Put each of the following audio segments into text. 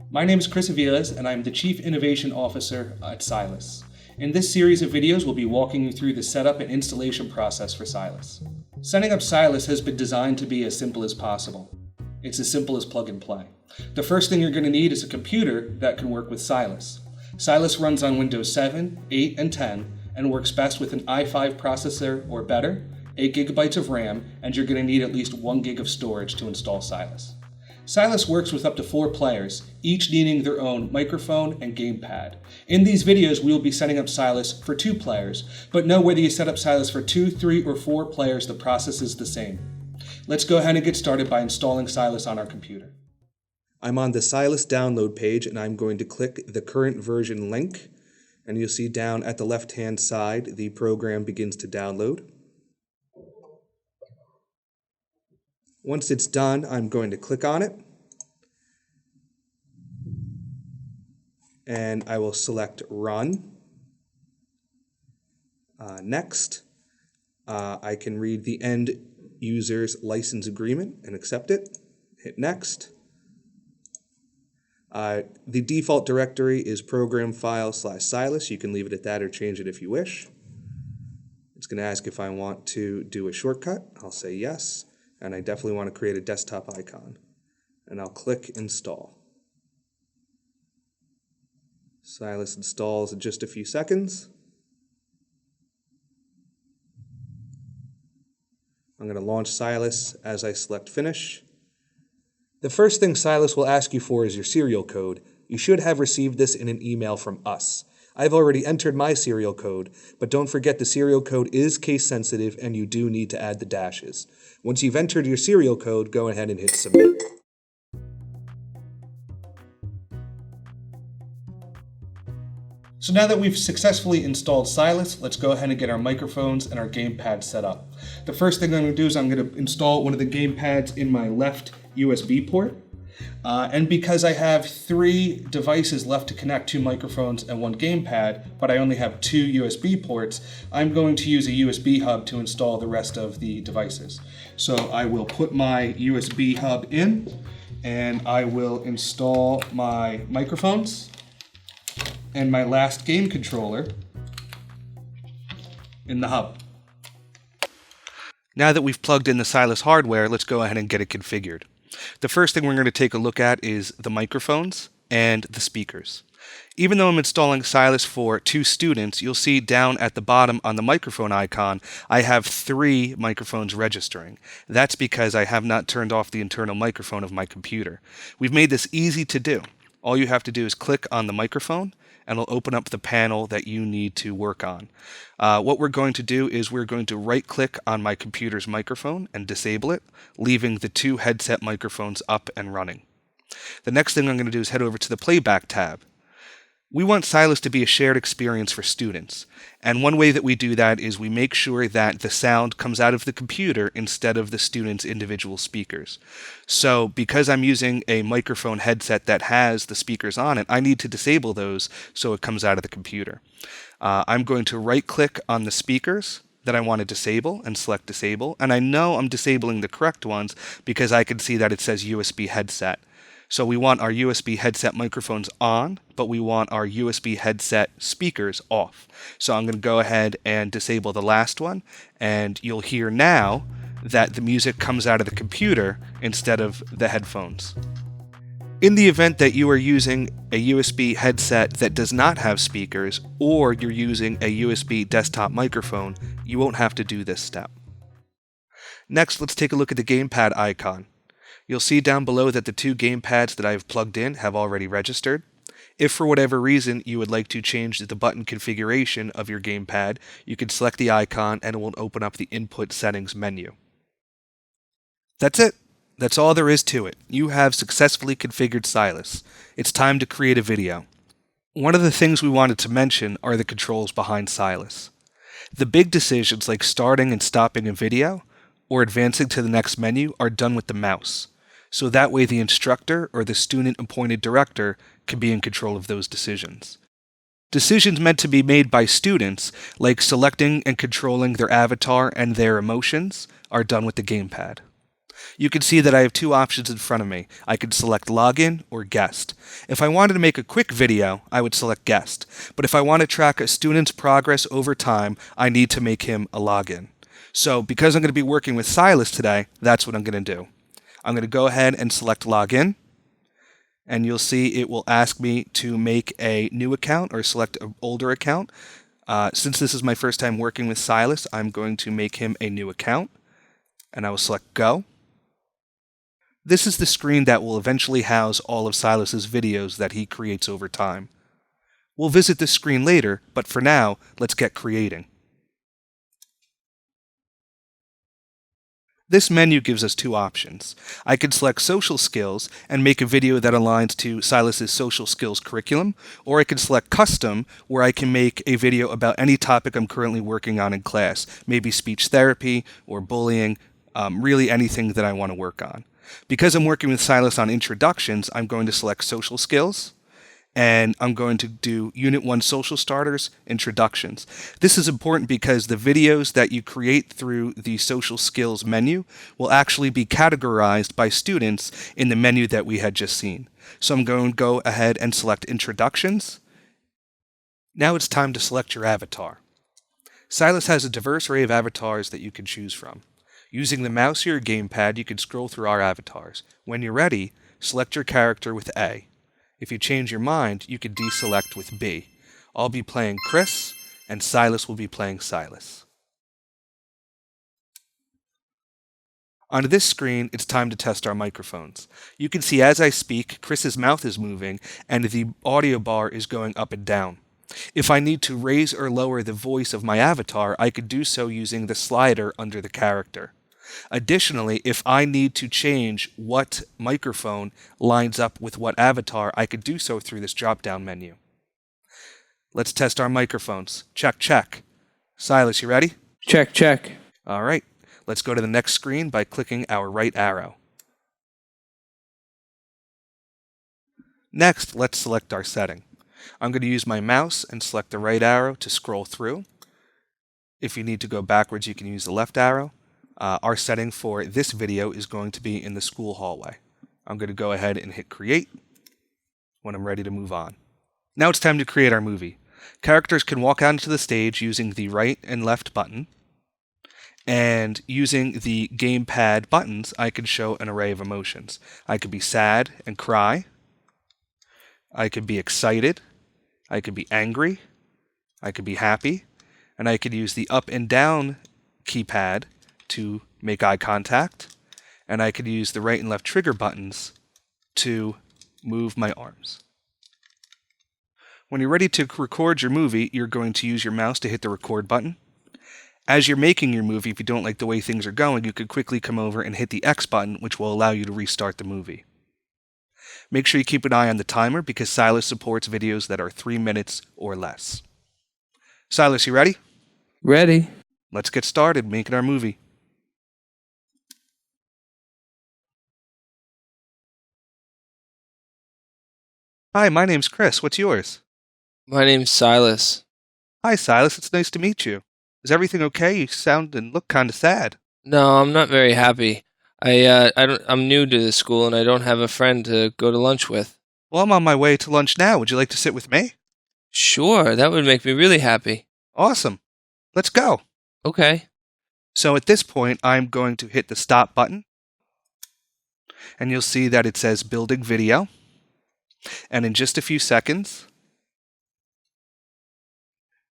My name is Chris Aviles, and I'm the Chief Innovation Officer at SiLAS. In this series of videos, we'll be walking you through the setup and installation process for SiLAS. Setting up SiLAS has been designed to be as simple as possible. It's as simple as plug and play. The first thing you're going to need is a computer that can work with SiLAS. SiLAS runs on Windows 7, 8, and 10, and works best with an i5 processor or better, 8 GB of RAM, and you're going to need at least 1 GB of storage to install SiLAS. SiLAS works with up to 4 players, each needing their own microphone and gamepad. In these videos, we will be setting up SiLAS for 2 players, but know whether you set up SiLAS for 2, 3, or 4 players, the process is the same. Let's go ahead and get started by installing SiLAS on our computer. I'm on the SiLAS download page, and I'm going to click the current version link, and you'll see down at the left-hand side, the program begins to download. Once it's done, I'm going to click on it, and I will select Run. Next, I can read the end user's license agreement and accept it. Hit Next. The default directory is program file/SiLAS. You can leave it at that or change it if you wish. It's going to ask if I want to do a shortcut. I'll say yes. And I definitely want to create a desktop icon. And I'll click Install. SiLAS installs in just a few seconds. I'm going to launch SiLAS as I select Finish. The first thing SiLAS will ask you for is your serial code. You should have received this in an email from us. I've already entered my serial code, but don't forget the serial code is case sensitive and you do need to add the dashes. Once you've entered your serial code, go ahead and hit Submit. So now that we've successfully installed SiLAS, let's go ahead and get our microphones and our gamepad set up. The first thing I'm going to do is I'm going to install one of the gamepads in my left USB port. And because I have 3 devices left to connect, 2 microphones and 1 gamepad, but I only have 2 USB ports, I'm going to use a USB hub to install the rest of the devices. So I will put my USB hub in, and I will install my microphones and my last game controller in the hub. Now that we've plugged in the SiLAS hardware, let's go ahead and get it configured. The first thing we're going to take a look at is the microphones and the speakers. Even though I'm installing SiLAS for 2 students, you'll see down at the bottom on the microphone icon, I have 3 microphones registering. That's because I have not turned off the internal microphone of my computer. We've made this easy to do. All you have to do is click on the microphone, and it'll open up the panel that you need to work on. What we're going to do is we're going to right-click on my computer's microphone and disable it, leaving the 2 headset microphones up and running. The next thing I'm going to do is head over to the Playback tab. We want SiLAS to be a shared experience for students, and one way that we do that is we make sure that the sound comes out of the computer instead of the students' individual speakers. So because I'm using a microphone headset that has the speakers on it, I need to disable those so it comes out of the computer. I'm going to right-click on the speakers that I want to disable and select Disable, and I know I'm disabling the correct ones because I can see that it says USB headset. So we want our USB headset microphones on, but we want our USB headset speakers off. So I'm going to go ahead and disable the last one, and you'll hear now that the music comes out of the computer instead of the headphones. In the event that you are using a USB headset that does not have speakers, or you're using a USB desktop microphone, you won't have to do this step. Next, let's take a look at the gamepad icon. You'll see down below that the 2 gamepads that I've plugged in have already registered. If for whatever reason you would like to change the button configuration of your gamepad, you can select the icon and it will open up the Input Settings menu. That's it. That's all there is to it. You have successfully configured SiLAS. It's time to create a video. One of the things we wanted to mention are the controls behind SiLAS. The big decisions like starting and stopping a video or advancing to the next menu are done with the mouse. So that way the instructor or the student-appointed director can be in control of those decisions. Decisions meant to be made by students, like selecting and controlling their avatar and their emotions, are done with the gamepad. You can see that I have two options in front of me. I could select login or guest. If I wanted to make a quick video, I would select guest. But if I want to track a student's progress over time, I need to make him a login. So because I'm going to be working with SiLAS today, that's what I'm going to do. I'm going to go ahead and select login. And you'll see it will ask me to make a new account or select an older account. Since this is my first time working with SiLAS, I'm going to make him a new account. And I will select go. This is the screen that will eventually house all of SiLAS's videos that he creates over time. We'll visit this screen later, but for now, let's get creating. This menu gives us two options. I can select social skills and make a video that aligns to SiLAS's social skills curriculum, or I can select custom, where I can make a video about any topic I'm currently working on in class, maybe speech therapy or bullying, really anything that I want to work on. Because I'm working with SiLAS on introductions, I'm going to select social skills, and I'm going to do Unit 1 Social Starters, Introductions. This is important because the videos that you create through the social skills menu will actually be categorized by students in the menu that we had just seen. So I'm going to go ahead and select Introductions. Now it's time to select your avatar. SiLAS has a diverse array of avatars that you can choose from. Using the mouse or your gamepad, you can scroll through our avatars. When you're ready, select your character with A. If you change your mind, you can deselect with B. I'll be playing Chris, and SiLAS will be playing SiLAS. On this screen, it's time to test our microphones. You can see as I speak, Chris's mouth is moving, and the audio bar is going up and down. If I need to raise or lower the voice of my avatar, I could do so using the slider under the character. Additionally, if I need to change what microphone lines up with what avatar, I could do so through this drop-down menu. Let's test our microphones. Check, check. SiLAS, you ready? Check, check. All right. Let's go to the next screen by clicking our right arrow. Next, let's select our setting. I'm going to use my mouse and select the right arrow to scroll through. If you need to go backwards, you can use the left arrow. Our setting for this video is going to be in the school hallway. I'm going to go ahead and hit create when I'm ready to move on. Now it's time to create our movie. Characters can walk out into the stage using the right and left button. And using the gamepad buttons, I can show an array of emotions. I could be sad and cry. I could be excited. I could be angry. I could be happy. And I could use the up and down keypad to make eye contact, and I could use the right and left trigger buttons to move my arms. When you're ready to record your movie, you're going to use your mouse to hit the record button. As you're making your movie, if you don't like the way things are going, you could quickly come over and hit the X button, which will allow you to restart the movie. Make sure you keep an eye on the timer because SiLAS supports videos that are 3 minutes or less. SiLAS, you ready? Ready. Let's get started making our movie. Hi, my name's Chris. What's yours? My name's SiLAS. Hi, SiLAS. It's nice to meet you. Is everything okay? You sound and look kind of sad. No, I'm not very happy. I'm new to the school and I don't have a friend to go to lunch with. Well, I'm on my way to lunch now. Would you like to sit with me? Sure, that would make me really happy. Awesome. Let's go. Okay. So at this point, I'm going to hit the stop button. And you'll see that it says building video. And in just a few seconds,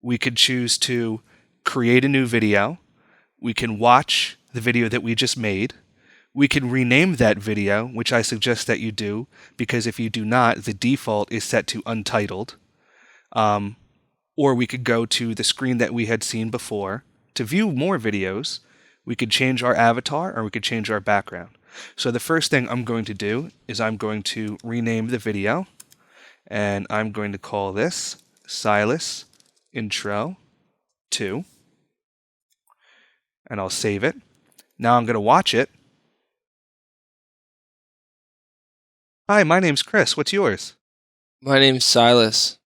we could choose to create a new video. We can watch the video that we just made. We can rename that video, which I suggest that you do, because if you do not, the default is set to untitled. Or we could go to the screen that we had seen before. To view more videos, we could change our avatar or we could change our background. So the first thing I'm going to do is I'm going to rename the video, and I'm going to call this SiLAS Intro 2, and I'll save it. Now I'm going to watch it. Hi, my name's Chris. What's yours? My name's SiLAS.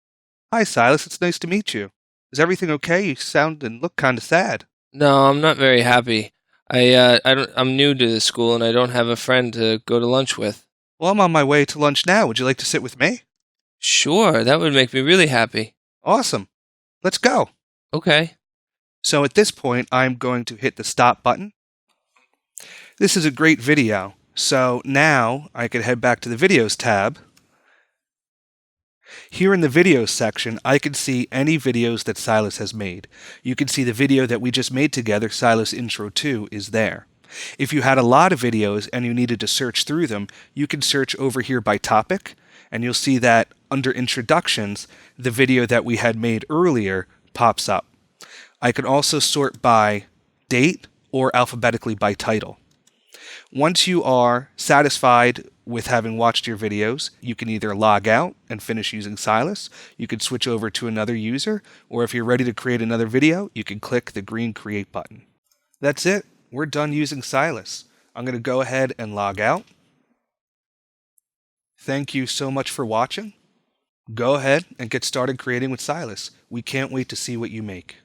Hi, SiLAS. It's nice to meet you. Is everything okay? You sound and look kind of sad. No, I'm not very happy. I'm new to the school and I don't have a friend to go to lunch with. Well, I'm on my way to lunch now. Would you like to sit with me? Sure, that would make me really happy. Awesome. Let's go. Okay. So at this point, I'm going to hit the stop button. This is a great video. So now I could head back to the videos tab. Here in the videos section, I can see any videos that SiLAS has made. You can see the video that we just made together, SiLAS Intro 2, is there. If you had a lot of videos and you needed to search through them, you can search over here by topic, and you'll see that under Introductions, the video that we had made earlier pops up. I can also sort by date or alphabetically by title. Once you are satisfied with having watched your videos, you can either log out and finish using SiLAS, you can switch over to another user, or if you're ready to create another video, you can click the green Create button. That's it. We're done using SiLAS. I'm going to go ahead and log out. Thank you so much for watching. Go ahead and get started creating with SiLAS. We can't wait to see what you make.